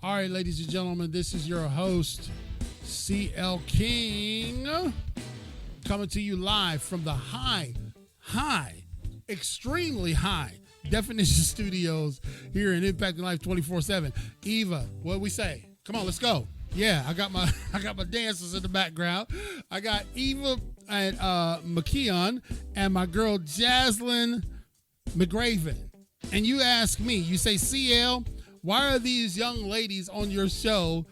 All right, ladies and gentlemen, this is your host, CL King, coming to you live from the extremely high definition studios here in Impacting Life 24/7. Eva, what we say? Come on, let's go. Yeah, I got my dancers in the background. I got Eva and McKeon and my girl Jazlyn McGraven. And you ask me, you say, CL, why are these young ladies on your show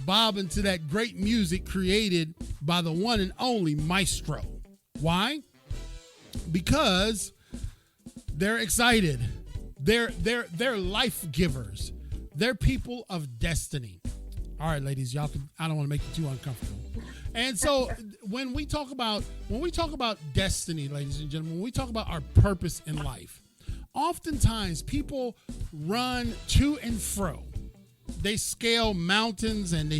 bobbing to that great music created by the one and only Maestro? Why? Because they're excited. They're life givers. They're people of destiny. All right, ladies, I don't want to make you too uncomfortable. And so when we talk about destiny, ladies and gentlemen, when we talk about our purpose in life, oftentimes people run to and fro. They scale mountains and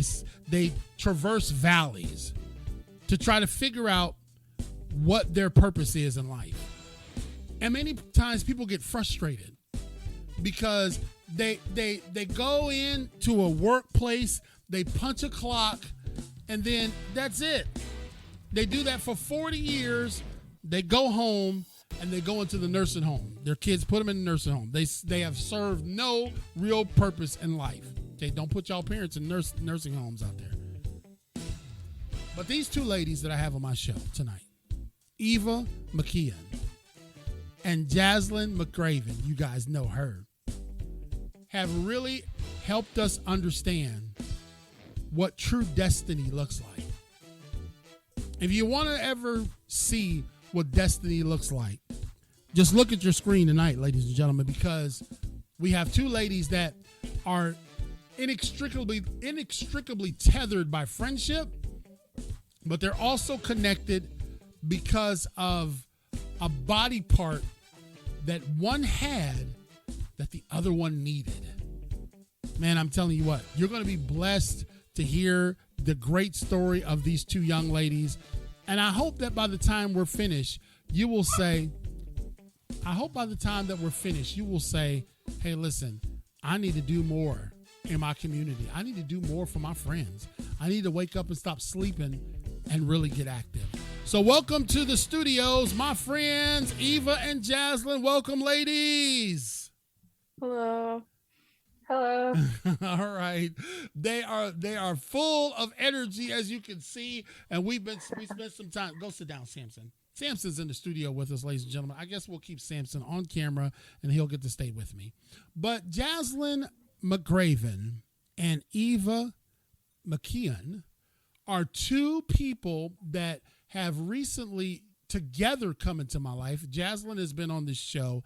they traverse valleys to try to figure out what their purpose is in life. And many times people get frustrated because they go into a workplace, they punch a clock, and then that's it. They do that for 40 years. They go home and they go into the nursing home. Their kids put them in the nursing home. They have served no real purpose in life. Okay, don't put y'all parents in nursing homes out there. But these two ladies that I have on my show tonight, Eva McKeon and Jazlyn McGraven, you guys know her, have really helped us understand what true destiny looks like. If you want to ever see what destiny looks like, just look at your screen tonight, ladies and gentlemen, because we have two ladies that are inextricably tethered by friendship, but they're also connected because of a body part that one had that the other one needed. Man, I'm telling you what, you're going to be blessed to hear the great story of these two young ladies. And I hope that by the time we're finished, you will say, hey, listen, I need to do more in my community. I need to do more for my friends. I need to wake up and stop sleeping and really get active. So welcome to the studios, my friends, Eva and Jazlyn. Welcome, ladies. Hello. Hello. All right. They are full of energy, as you can see. And we spent some time. Go sit down, Samson. Samson's in the studio with us, ladies and gentlemen. I guess we'll keep Samson on camera and he'll get to stay with me. But Jazlyn McGraven and Eva McKeon are two people that have recently together come into my life. Jazlyn has been on this show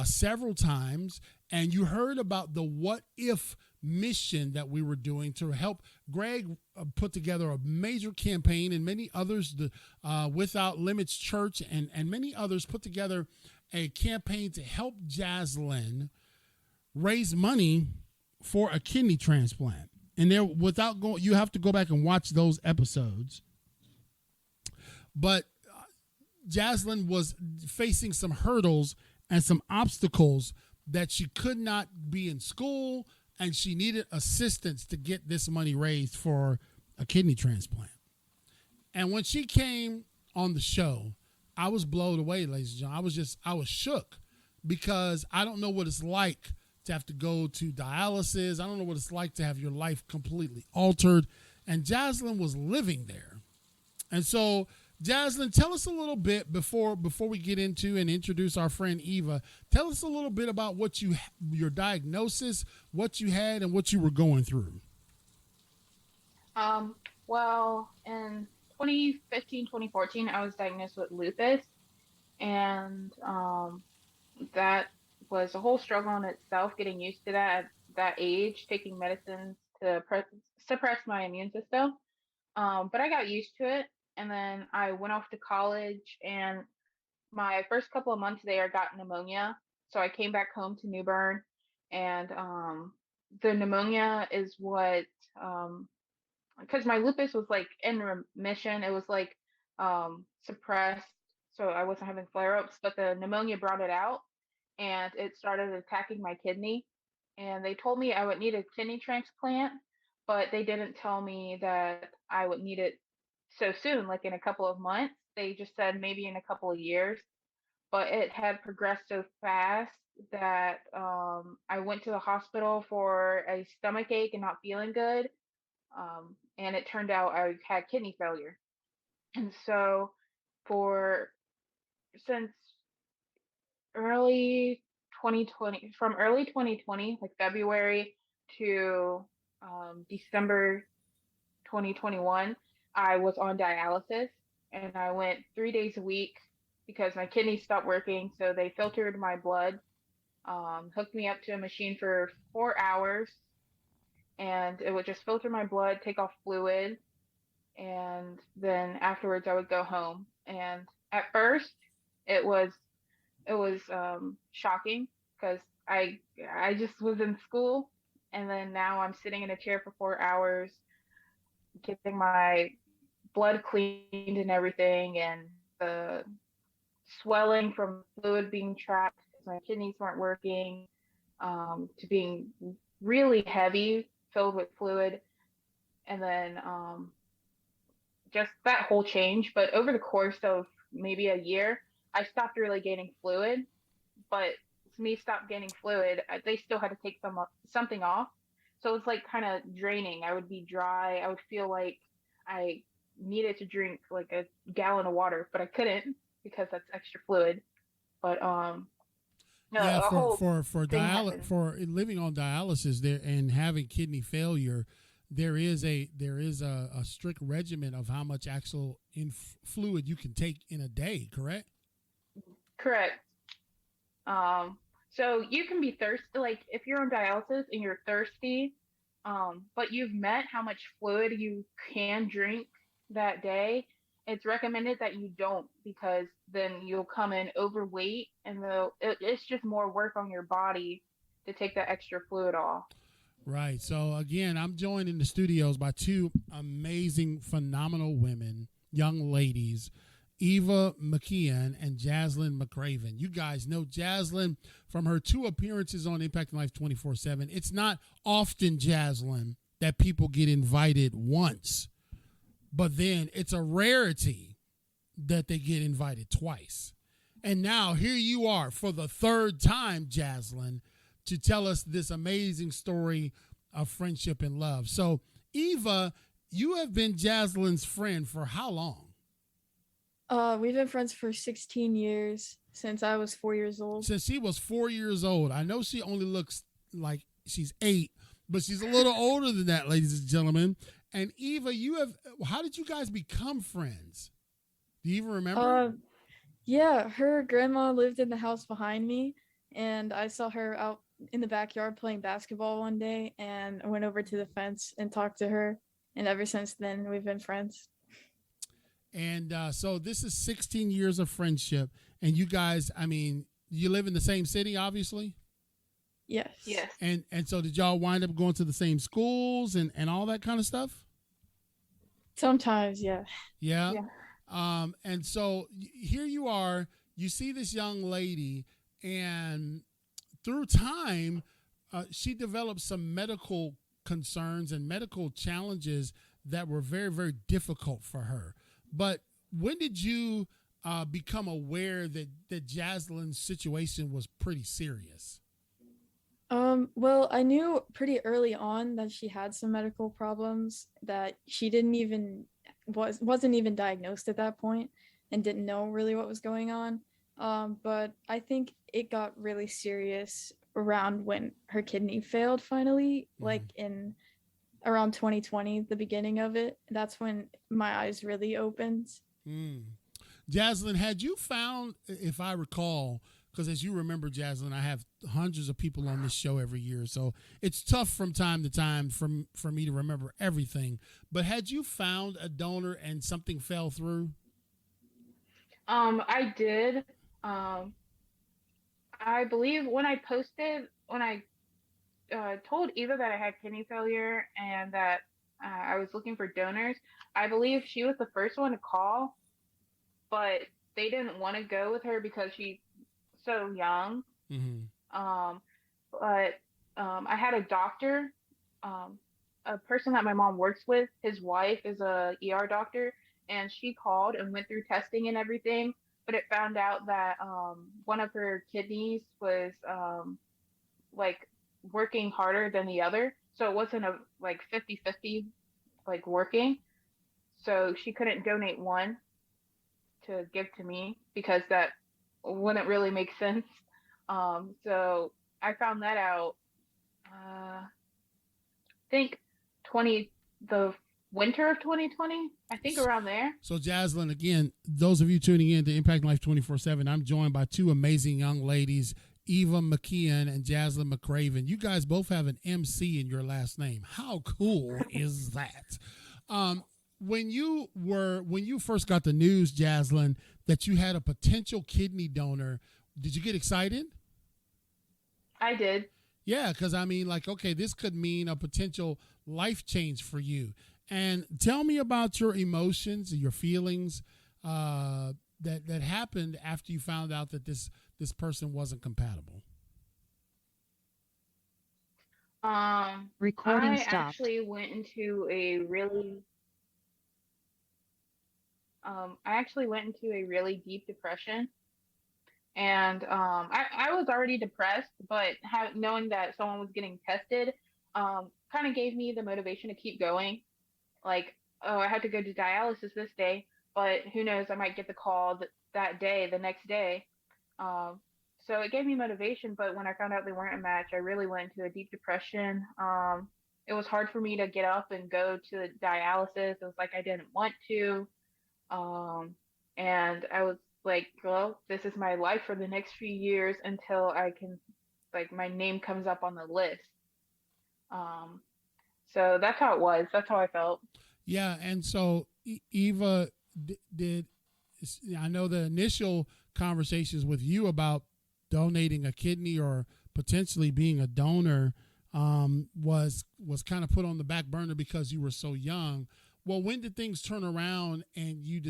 several times, and you heard about the What If mission that we were doing to help Greg put together a major campaign, and many others, the Without Limits Church and many others put together a campaign to help Jazlyn raise money for a kidney transplant. And there, you have to go back and watch those episodes. But Jazlyn was facing some hurdles and some obstacles that she could not be in school, and she needed assistance to get this money raised for a kidney transplant. And when she came on the show, I was blown away, ladies and gentlemen. I was shook because I don't know what it's like to have to go to dialysis. I don't know what it's like to have your life completely altered. And Jazlyn was living there. And so, Jazlyn, tell us a little bit before we get into and introduce our friend Eva. Tell us a little bit about your diagnosis, what you had, and what you were going through. Well, in 2015, 2014, I was diagnosed with lupus, and that was a whole struggle in itself, getting used to that at that age, taking medicines to suppress my immune system. But I got used to it, and then I went off to college, and my first couple of months there, I got pneumonia. So I came back home to New Bern, and the pneumonia is what, because my lupus was like in remission, it was like suppressed, so I wasn't having flare ups, but the pneumonia brought it out, and it started attacking my kidney. and they told me I would need a kidney transplant, but they didn't tell me that I would need it so soon, like in a couple of months. They just said maybe in a couple of years, but it had progressed so fast that I went to the hospital for a stomach ache and not feeling good. And it turned out I had kidney failure. And so, for since early 2020, from early 2020, like February to December 2021, I was on dialysis and I went 3 days a week because my kidneys stopped working. So they filtered my blood, hooked me up to a machine for 4 hours, and it would just filter my blood, take off fluid, and then afterwards I would go home. And at first, it was shocking because I just was in school, and then now I'm sitting in a chair for 4 hours, getting my blood cleaned and everything, and the swelling from the fluid being trapped because my kidneys weren't working, to being really heavy, filled with fluid, and then just that whole change. But over the course of maybe a year, I stopped really gaining fluid. But to me, stop gaining fluid, they still had to take something off. So it's like kind of draining. I would be dry. I would feel like I needed to drink like a gallon of water, but I couldn't because that's extra fluid. But no, Yeah, a whole thing happened. for living on dialysis there and having kidney failure, there is a strict regimen of how much actual fluid you can take in a day. Correct? Correct. So you can be thirsty, like if you're on dialysis and you're thirsty, but you've met how much fluid you can drink that day. It's recommended that you don't because then you'll come in overweight and it's just more work on your body to take that extra fluid off. Right. So again, I'm joined in the studios by two amazing, phenomenal women, young ladies, Eva McKeon and Jazlyn McCraven. You guys know Jazlyn from her two appearances on Impact Life 24/7. It's not often, Jazlyn, that people get invited once, but then it's a rarity that they get invited twice. And now here you are for the third time, Jazlyn, to tell us this amazing story of friendship and love. So, Eva, you have been Jazlyn's friend for how long? We've been friends for 16 years since I was 4 years old. Since she was 4 years old. I know she only looks like she's 8, but she's a little older than that, ladies and gentlemen. And Eva, how did you guys become friends? Do you even remember? Yeah, her grandma lived in the house behind me, and I saw her out in the backyard playing basketball one day, and I went over to the fence and talked to her, and ever since then we've been friends. And so this is 16 years of friendship. And you guys, I mean, you live in the same city, obviously? Yes. Yes. And so did y'all wind up going to the same schools and all that kind of stuff? Sometimes, yeah. Yeah. Yeah. And so here you are, you see this young lady, and through time, she developed some medical concerns and medical challenges that were very, very difficult for her. But when did you become aware that Jazlyn's situation was pretty serious? Well, I knew pretty early on that she had some medical problems that she didn't even wasn't even diagnosed at that point and didn't know really what was going on. But I think it got really serious around when her kidney failed finally, like in around 2020, the beginning of it. That's when my eyes really opened. Jazlyn, had you found, if I recall, because as you remember, Jazlyn, I have hundreds of people on this show every year, so it's tough from time to time for me to remember everything. But had you found a donor and something fell through? I did. I believe when I told Eva that I had kidney failure and that I was looking for donors, I believe she was the first one to call, but they didn't want to go with her because she's so young. Mm-hmm. But I had a doctor, um, a person that my mom works with. His wife is a ER doctor, and she called and went through testing and everything. But it found out that one of her kidneys was like working harder than the other, so it wasn't a like 50-50 like working. So she couldn't donate one to give to me because that wouldn't really make sense. So I found that out. I think 20 the winter of 2020. I think around there. So, Jazlyn, again, those of you tuning in to Impact Life 24/7, I'm joined by two amazing young ladies, Eva McKeon and Jazlyn McCraven. You guys both have an MC in your last name. How cool is that? When you first got the news, Jazlyn, that you had a potential kidney donor, did you get excited? I did. Yeah, because I mean, like, okay, this could mean a potential life change for you. And tell me about your emotions, your feelings that happened after you found out that this person wasn't compatible. Recording I stopped. actually went into a really I actually went into a really deep depression. And I was already depressed, but knowing that someone was getting tested kind of gave me the motivation to keep going. Like, oh, I had to go to dialysis this day, but who knows, I might get the call that day, the next day. Um, so it gave me motivation, but when I found out they weren't a match, I really went into a deep depression. It was hard for me to get up and go to the dialysis. It was like I didn't want to. Um, and I was like, well, this is my life for the next few years until I can, like, my name comes up on the list. Um, so that's how it was. That's how I felt. Yeah, and so Eva did. I know the initial conversations with you about donating a kidney or potentially being a donor was kind of put on the back burner because you were so young. Well, when did things turn around and you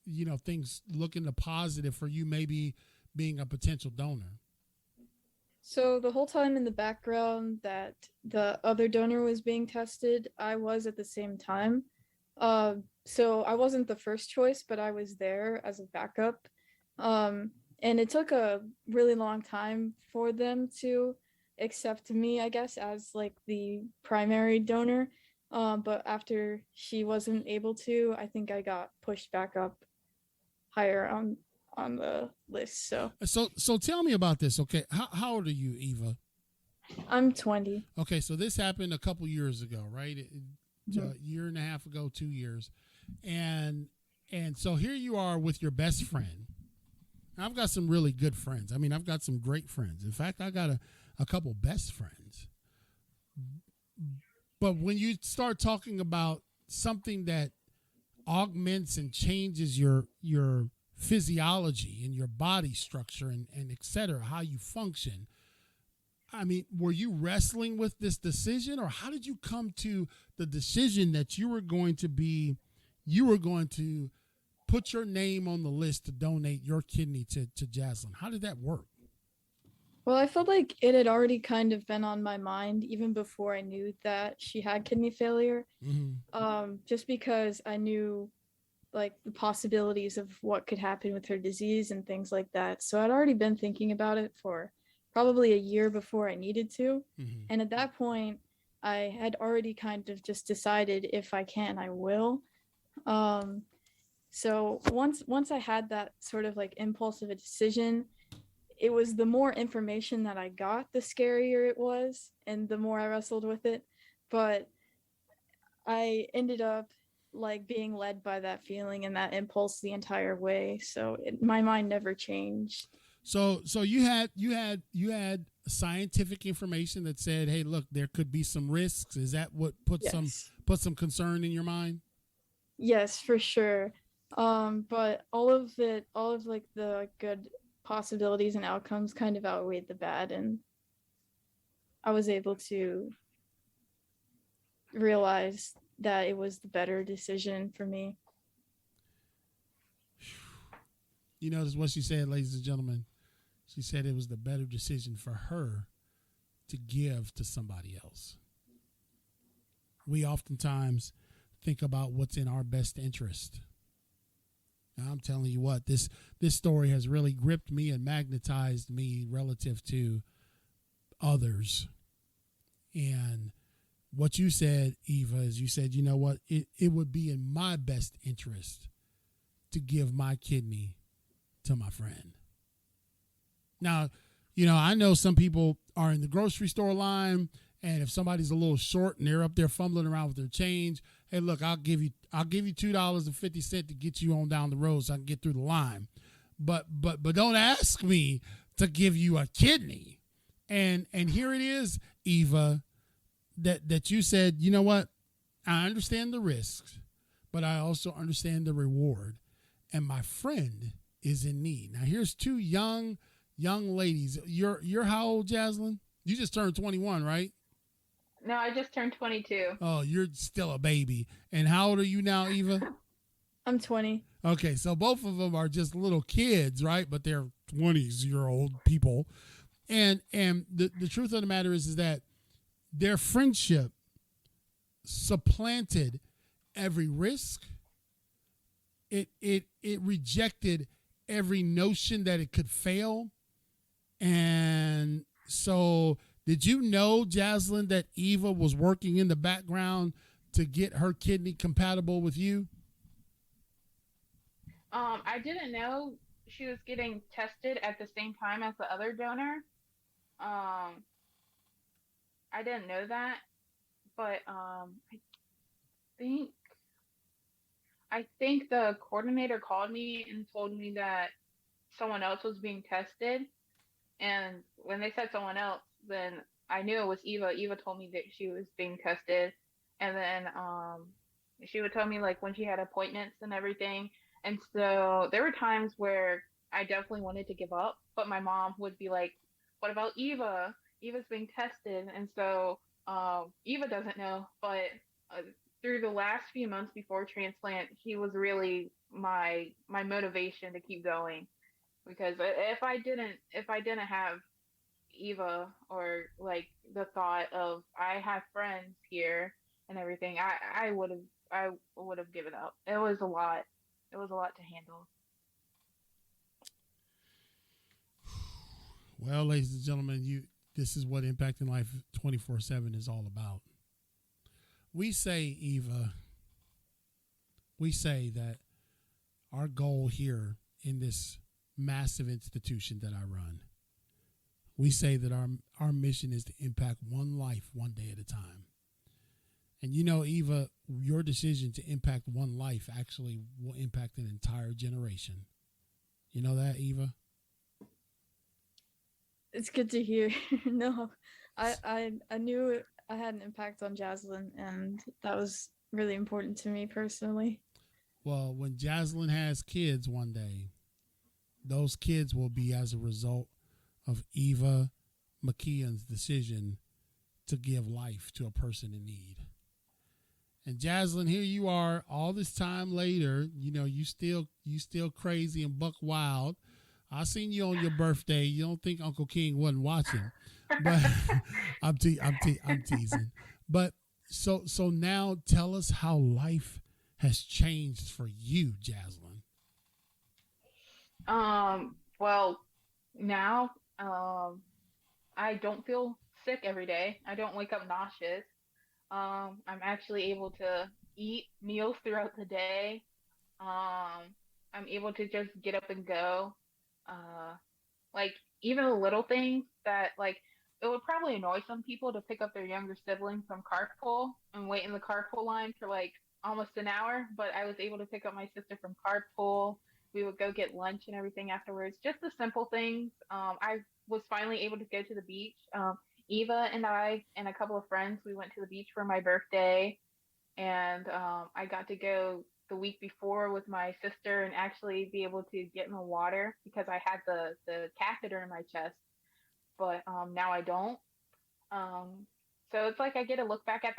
know things looking the positive for you maybe being a potential donor? So the whole time in the background that the other donor was being tested, I was at the same time. Uh, so I wasn't the first choice, but I was there as a backup. And it took a really long time for them to accept me, I guess, as like the primary donor. But after she wasn't able to, I think I got pushed back up higher on the list. So So tell me about this. Okay, how old are you, Eva? I'm 20. Okay, so this happened a couple years ago, right? A year and a half ago, 2 years, and so here you are with your best friend. I've got some really good friends. I mean, I've got some great friends. In fact, I got a couple best friends. But when you start talking about something that augments and changes your physiology and your body structure and et cetera, how you function, I mean, were you wrestling with this decision, or how did you come to the decision that you were going to put your name on the list to donate your kidney to Jazlyn? How did that work? Well, I felt like it had already kind of been on my mind even before I knew that she had kidney failure. Just because I knew like the possibilities of what could happen with her disease and things like that. So I'd already been thinking about it for probably a year before I needed to. And at that point, I had already kind of just decided if I can, I will. So once I had that sort of like impulse of a decision, it was the more information that I got, the scarier it was, and the more I wrestled with it. But I ended up like being led by that feeling and that impulse the entire way. So my mind never changed. So you had scientific information that said, hey, look, there could be some risks. Is that what put some concern in your mind? Yes, for sure. But all of like the good possibilities and outcomes kind of outweighed the bad, and I was able to realize that it was the better decision for me. You notice what she said, ladies and gentlemen. She said it was the better decision for her to give to somebody else. We oftentimes think about what's in our best interest. Now, I'm telling you what, this story has really gripped me and magnetized me relative to others. And what you said, Eva, is you said, you know what, it would be in my best interest to give my kidney to my friend. Now, I know some people are in the grocery store line, and if somebody's a little short and they're up there fumbling around with their change, hey, look, I'll give you $2.50 to get you on down the road so I can get through the line. But don't ask me to give you a kidney. And here it is, Eva, that you said, you know what? I understand the risks, but I also understand the reward. And my friend is in need. Now here's two young ladies. You're how old, Jazlyn? You just turned 21, right? No, I just turned 22. Oh, you're still a baby. And how old are you now, Eva? I'm 20. Okay, so both of them are just little kids, right? But they're 20-year-old people. And the truth of the matter is that their friendship supplanted every risk. It rejected every notion that it could fail. And so, did you know, Jazlyn, that Eva was working in the background to get her kidney compatible with you? I didn't know she was getting tested at the same time as the other donor. I didn't know that, but think I think the coordinator called me and told me that someone else was being tested. And when they said someone else, then I knew it was Eva. Eva told me that she was being tested. And then she would tell me like when she had appointments and everything. And so there were times where I definitely wanted to give up, but my mom would be like, "What about Eva? Eva's being tested." And so Eva doesn't know, but uh, through the last few months before transplant, he was really my motivation to keep going. Because if I didn't have Eva, or like the thought of I have friends here and everything, I would have given up. It was a lot. It was a lot to handle. Well, ladies and gentlemen, this is what Impacting Life 24/7 is all about. We say, Eva, we say that our goal here in this massive institution that I run, we say that our mission is to impact one life one day at a time. And Eva, your decision to impact one life actually will impact an entire generation. You know that, Eva? It's good to hear. No, I knew I had an impact on Jazlyn, and that was really important to me personally. Well, when Jazlyn has kids one day, those kids will be as a result of Eva McKeon's decision to give life to a person in need. And Jazlyn, here you are all this time later, you still crazy and buck wild. I seen you on your birthday. You don't think Uncle King wasn't watching, but I'm teasing. But so now tell us how life has changed for you, Jazlyn. Well, now, I don't feel sick every day. I don't wake up nauseous. I'm actually able to eat meals throughout the day. I'm able to just get up and go. Uh, like even the little things that like it would probably annoy some people to pick up their younger sibling from carpool and wait in the carpool line for like almost an hour, but I was able to pick up my sister from carpool. We would go get lunch and everything afterwards. Just the simple things. I was finally able to go to the beach. Eva and I and a couple of friends, we went to the beach for my birthday, and I got to go the week before with my sister and actually be able to get in the water because I had the catheter in my chest, but now I don't. Um, so it's like I get to look back at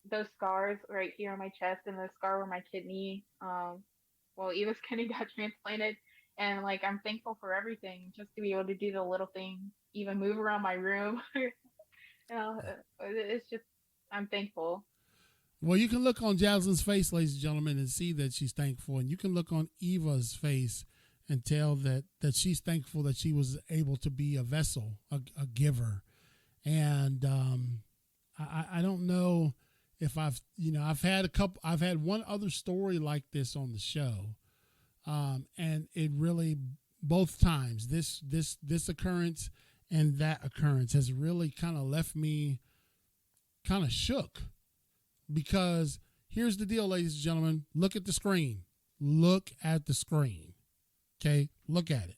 those scars right here on my chest and the scar where my kidney, well, Eva's kidney got transplanted, and like I'm thankful for everything, just to be able to do the little things, even move around my room. You know, it's just I'm thankful. Well, you can look on Jazlyn's face, ladies and gentlemen, and see that she's thankful. And you can look on Eva's face and tell that she's thankful that she was able to be a vessel, a giver. And I don't know if I've had one other story like this on the show. And it really, both times, this occurrence and that occurrence has really kind of left me kind of shook. Because here's the deal, ladies and gentlemen. Look at the screen. Look at the screen. Okay? Look at it.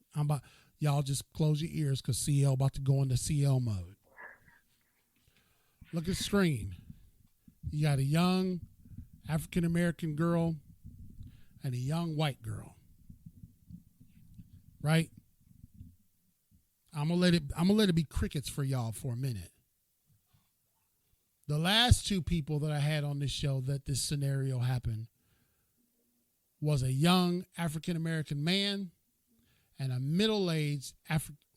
Y'all just close your ears because CL about to go into CL mode. Look at the screen. You got a young African-American girl and a young white girl. Right? I'm gonna let it be crickets for y'all for a minute. The last two people that I had on this show that this scenario happened was a young African-American man and a middle-aged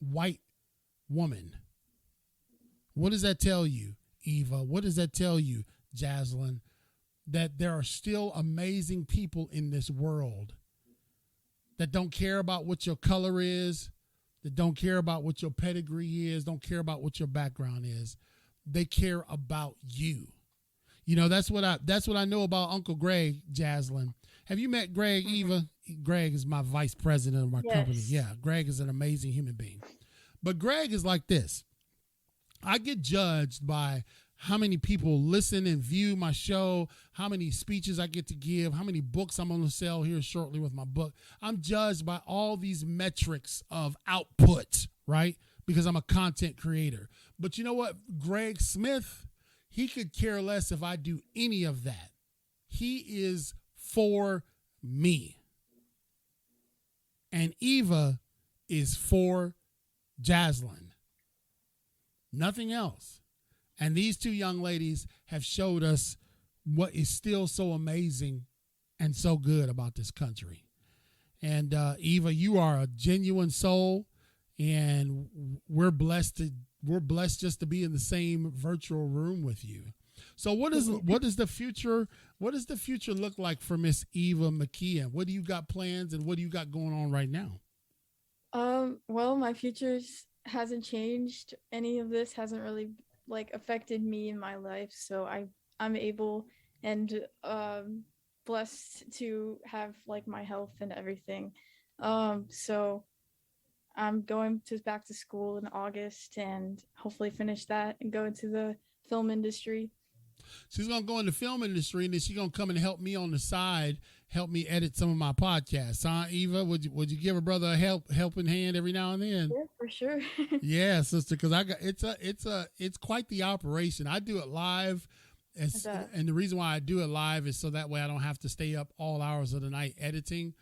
white woman. What does that tell you, Eva? What does that tell you, Jazlyn? That there are still amazing people in this world that don't care about what your color is, that don't care about what your pedigree is, don't care about what your background is. They care about you. You know, that's what I know about Uncle Greg, Jazlyn. Have you met Greg, Eva? Greg is my vice president of my company. Yeah, Greg is an amazing human being. But Greg is like this. I get judged by how many people listen and view my show, how many speeches I get to give, how many books I'm going to sell here shortly with my book. I'm judged by all these metrics of output, right? Because I'm a content creator. But you know what? Greg Smith, he could care less if I do any of that. He is for me. And Eva is for Jazlyn. Nothing else. And these two young ladies have showed us what is still so amazing and so good about this country. And Eva, you are a genuine soul. And we're blessed just to be in the same virtual room with you. So what does the future look like for Miss Eva McKeon? What do you got plans and what do you got going on right now? Well, my future's hasn't changed. Any of this hasn't really affected me in my life, so I'm able and blessed to have my health and everything. So I'm going back to school in August and hopefully finish that and go into the film industry. She's going to go in the film industry and then she's going to come and help me on the side, help me edit some of my podcasts. Huh, Eva? Would you give a brother a helping hand every now and then? Yeah, for sure. Yeah, sister, because it's quite the operation. I do it live. And the reason why I do it live is so that way I don't have to stay up all hours of the night editing.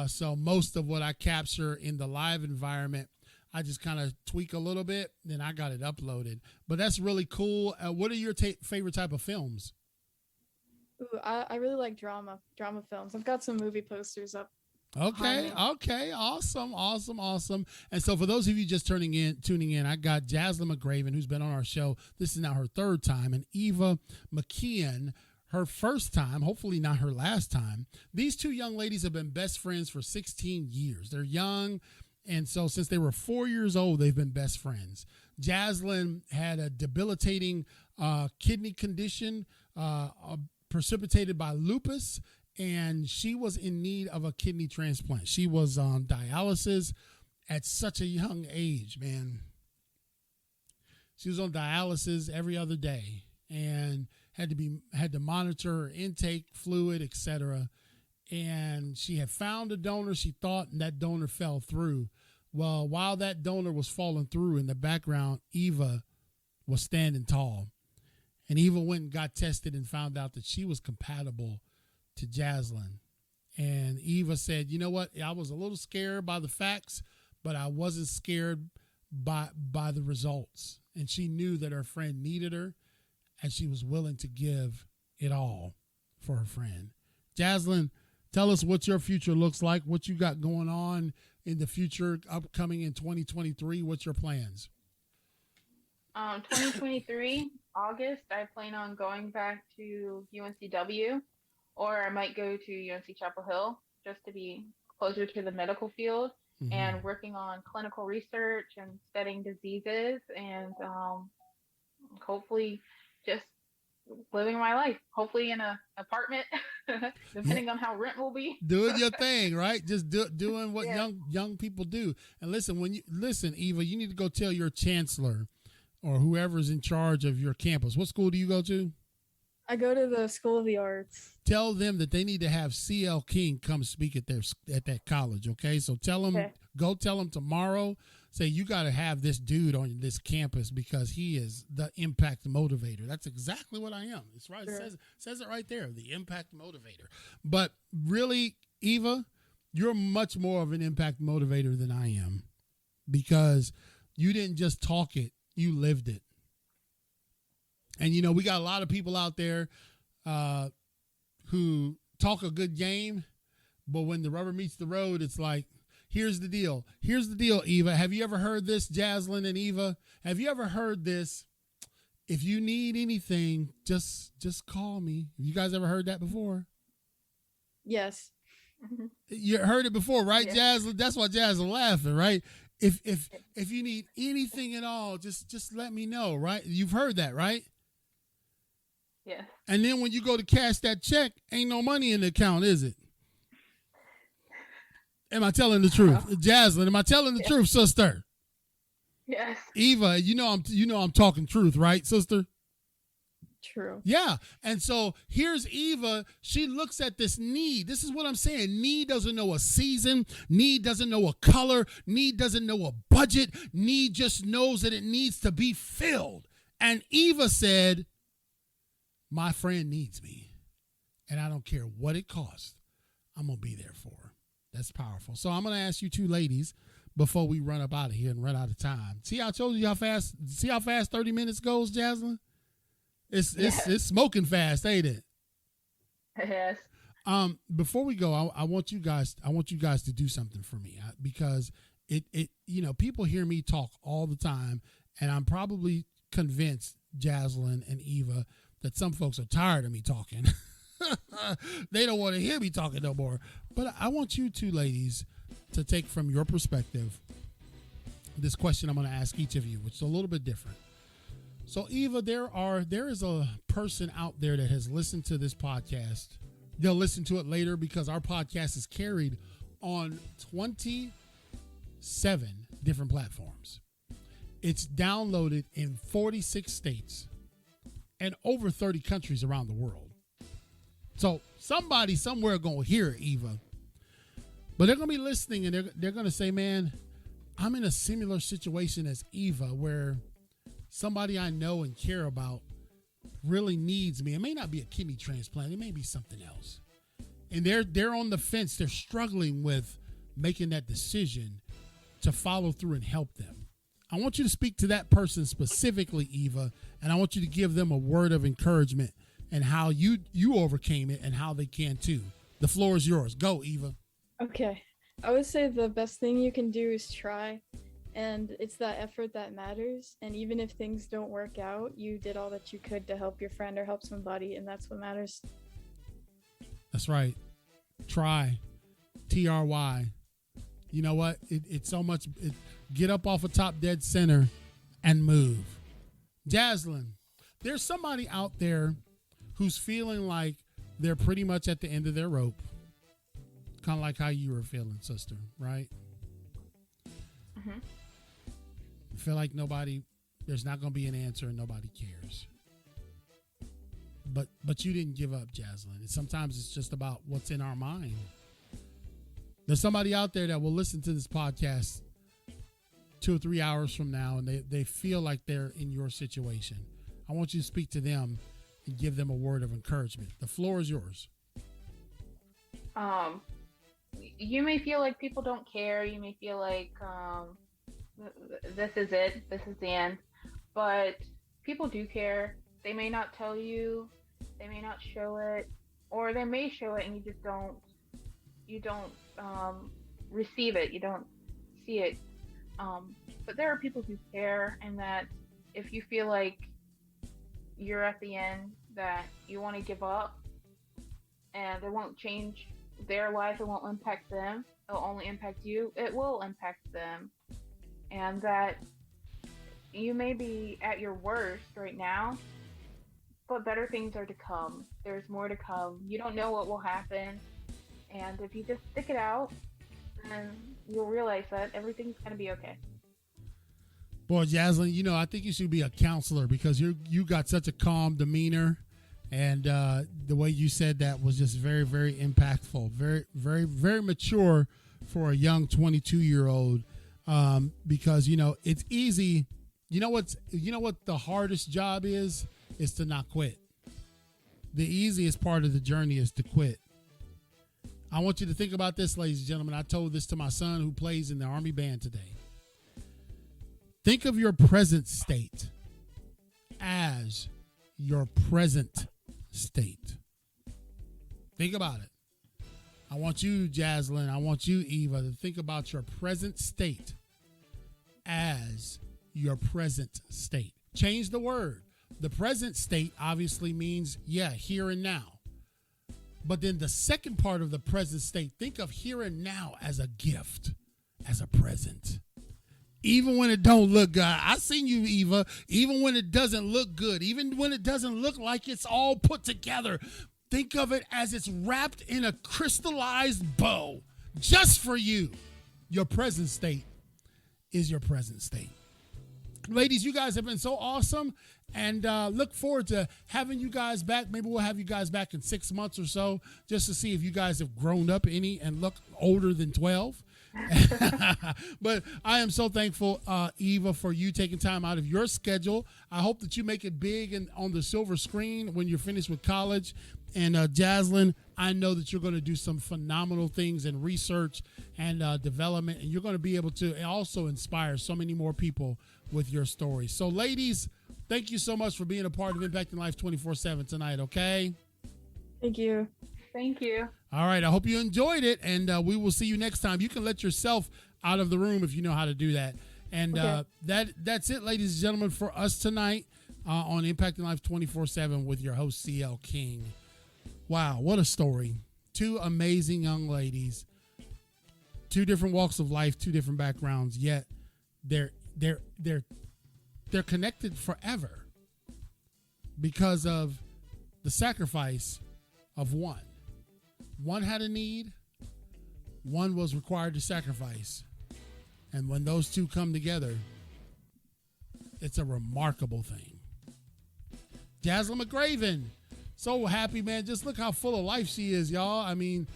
So most of what I capture in the live environment, I just kind of tweak a little bit, then I got it uploaded. But that's really cool. What are your favorite type of films? Ooh, I really like drama films. I've got some movie posters up. Okay, awesome. And so for those of you just tuning in, I got Jazlyn McGraven, who's been on our show. This is now her third time, and Eva McKeon, her first time, hopefully not her last time. These two young ladies have been best friends for 16 years. They're young, and so since they were 4 years old, they've been best friends. Jazlyn had a debilitating kidney condition precipitated by lupus, and she was in need of a kidney transplant. She was on dialysis at such a young age, man. She was on dialysis every other day and had to monitor her intake, fluid, etc. And she had found a donor, she thought, and that donor fell through. Well, while that donor was falling through, in the background, Eva was standing tall. And Eva went and got tested and found out that she was compatible to Jazlyn. And Eva said, you know what? I was a little scared by the facts, but I wasn't scared by the results. And she knew that her friend needed her, and she was willing to give it all for her friend. Jazlyn, tell us what your future looks like, what you got going on in the future, upcoming in 2023. What's your plans? 2023 August, I plan on going back to UNCW, or I might go to UNC Chapel Hill just to be closer to the medical field Hmm. and working on clinical research and studying diseases and hopefully just living my life. Hopefully in a apartment, Yeah, depending on how rent will be. doing your thing, right? Just doing what Yes. young people do. And listen, when you listen, Eva, you need to go tell your chancellor or whoever's in charge of your campus. What school do you go to? I go to the School of the Arts. Tell them that they need to have CL King come speak at at that college. Okay, so Okay. go tell them tomorrow. Say you got to have this dude on this campus because he is the impact motivator. That's exactly what I am. It's right. It Sure. says it right there. The impact motivator. But really, Eva, you're much more of an impact motivator than I am because you didn't just talk it, you lived it. And you know, we got a lot of people out there uh, who talk a good game, but when the rubber meets the road, it's like, here's the deal. Here's the deal, Eva. Have you ever heard this, Jazlyn and Eva? Have you ever heard this? If you need anything, just call me. Have you guys ever heard that before? Yes. You heard it before, right, Yes. Jazlyn? That's why Jazlyn laughing, right? If you need anything at all, just let me know, right? You've heard that, right? Yes. And then when you go to cash that check, ain't no money in the account, is it? Am I telling the truth, Jazlyn? Am I telling the truth, sister? Yes. Eva, you know I'm talking truth, right, sister? True. Yeah. And so here's Eva. She looks at this need. This is what I'm saying. Need doesn't know a season. Need doesn't know a color. Need doesn't know a budget. Need just knows that it needs to be filled. And Eva said, my friend needs me, and I don't care what it costs. I'm going to be there for her. That's powerful. So I'm going to ask you two ladies before we run up out of here and run out of time. See how I told you how fast 30 minutes goes, Jazlyn? It's smoking fast, ain't it? Yes. Before we go, I want you guys to do something for me because it you know, people hear me talk all the time, and I'm probably convinced, Jazlyn and Eva, that some folks are tired of me talking. They don't want to hear me talking no more. But I want you two ladies to take from your perspective this question I'm going to ask each of you, which is a little bit different. So, Eva, there is a person out there that has listened to this podcast. They'll listen to it later because our podcast is carried on 27 different platforms. It's downloaded in 46 states and over 30 countries around the world. So somebody somewhere going to hear it, Eva. But they're going to be listening and they're going to say, man, I'm in a similar situation as Eva where somebody I know and care about really needs me. It may not be a kidney transplant. It may be something else. And they're on the fence. They're struggling with making that decision to follow through and help them. I want you to speak to that person specifically, Eva, and I want you to give them a word of encouragement and how you overcame it and how they can too. The floor is yours. Go, Eva. Okay. I would say the best thing you can do is try. And it's that effort that matters. And even if things don't work out, you did all that you could to help your friend or help somebody. And that's what matters. That's right. Try. TRY. You know what? It's so much. Get up off a top dead center and move. Jazlyn, there's somebody out there who's feeling like they're pretty much at the end of their rope. Kind of like how you were feeling, sister, right? Mm-hmm. You feel like there's not going to be an answer and nobody cares. But you didn't give up, Jazlyn. And sometimes it's just about what's in our mind. There's somebody out there that will listen to this podcast 2 or 3 hours from now and they feel like they're in your situation. I want you to speak to them and give them a word of encouragement. The floor is yours. You may feel like people don't care. You may feel like this is it. This is the end. But people do care. They may not tell you. They may not show it, or they may show it and you just don't. You don't receive it. You don't see it. But there are people who care, and that if you feel like you're at the end, that you want to give up and it won't change their life, it won't impact them, it'll only impact you, it will impact them. And that you may be at your worst right now, but better things are to come. There's more to come. You don't know what will happen. And if you just stick it out, then you'll realize that everything's going to be okay. Boy, Jazlyn, I think you should be a counselor because you got such a calm demeanor, and the way you said that was just very, very impactful, very, very, very mature for a young 22-year-old. Because it's easy. You know what the hardest job is to not quit. The easiest part of the journey is to quit. I want you to think about this, ladies and gentlemen. I told this to my son who plays in the Army band today. Think of your present state as your present state. Think about it. I want you, Jazlyn, I want you, Eva, to think about your present state as your present state. Change the word. The present state obviously means, here and now. But then the second part of the present state, think of here and now as a gift, as a present. Even when it don't look good. I seen you, Eva. Even when it doesn't look good, even when it doesn't look like it's all put together, think of it as it's wrapped in a crystallized bow just for you. Your present state is your present state. Ladies, you guys have been so awesome, and look forward to having you guys back. Maybe we'll have you guys back in 6 months or so just to see if you guys have grown up any and look older than 12. But I am so thankful, Eva, for you taking time out of your schedule. I hope that you make it big and on the silver screen when you're finished with college. And Jazlyn, I know that you're going to do some phenomenal things in research and development, and you're going to be able to also inspire so many more people with your story. So, ladies, thank you so much for being a part of Impacting Life 24/7 tonight, okay? Thank you. Thank you. All right, I hope you enjoyed it, and we will see you next time. You can let yourself out of the room if you know how to do that. And Okay. that's it, ladies and gentlemen, for us tonight on Impacting Life 24/7 with your host, CL King. Wow, what a story. Two amazing young ladies, two different walks of life, two different backgrounds, yet they're connected forever because of the sacrifice of one. One had a need, one was required to sacrifice. And when those two come together, it's a remarkable thing. Jazlyn McGraven, so happy, man. Just look how full of life she is, y'all. I mean,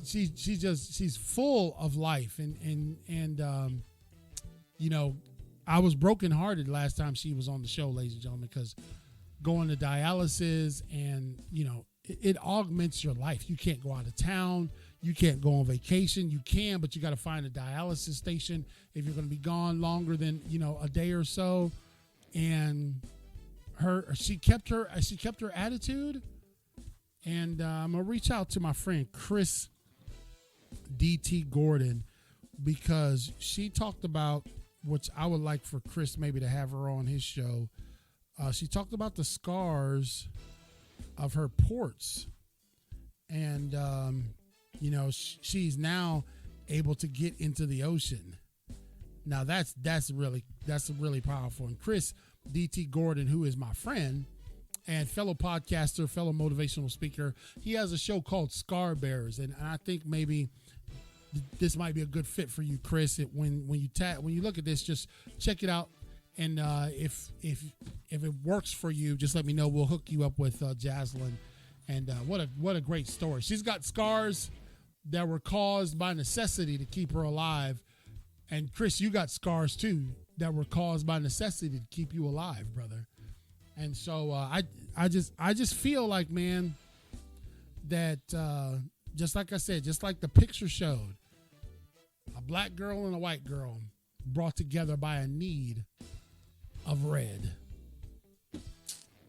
she's full of life. And I was brokenhearted last time she was on the show, ladies and gentlemen, because going to dialysis and, it augments your life. You can't go out of town. You can't go on vacation. You can, but you got to find a dialysis station if you're going to be gone longer than, a day or so. And she kept her attitude. And I'm going to reach out to my friend, Chris DT Gordon, because she talked about, which I would like for Chris maybe to have her on his show. She talked about the scars of her ports, and she's now able to get into the ocean. Now that's really powerful. And Chris DT Gordon, who is my friend and fellow podcaster, fellow motivational speaker, he has a show called Scar Bearers, and I think maybe this might be a good fit for you, Chris. When you look at this, just check it out. And if it works for you, just let me know. We'll hook you up with Jazlyn. And what a great story. She's got scars that were caused by necessity to keep her alive. And Chris, you got scars too that were caused by necessity to keep you alive, brother. And so I just feel like, man, that just like I said, just like the picture showed, a black girl and a white girl brought together by a need of red.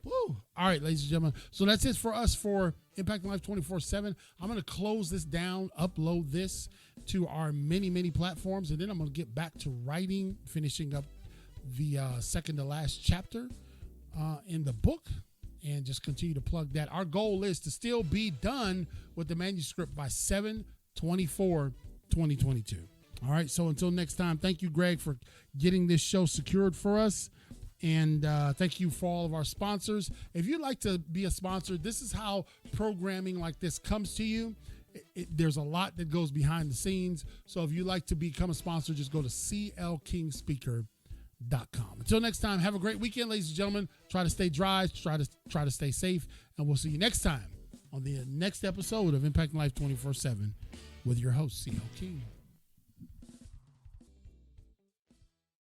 Woo. All right, ladies and gentlemen. So that's it for us for Impacting Life 24/7. I'm going to close this down, upload this to our many, many platforms, and then I'm going to get back to writing, finishing up the second to last chapter in the book, and just continue to plug that. Our goal is to still be done with the manuscript by 7/24/2022. All right. So until next time, thank you, Greg, for getting this show secured for us. And thank you for all of our sponsors. If you'd like to be a sponsor, this is how programming like this comes to you. There's a lot that goes behind the scenes. So if you'd like to become a sponsor, just go to clkingspeaker.com. Until next time, have a great weekend, ladies and gentlemen. Try to stay dry, try to stay safe, and we'll see you next time on the next episode of Impacting Life 24/7 with your host, CL King.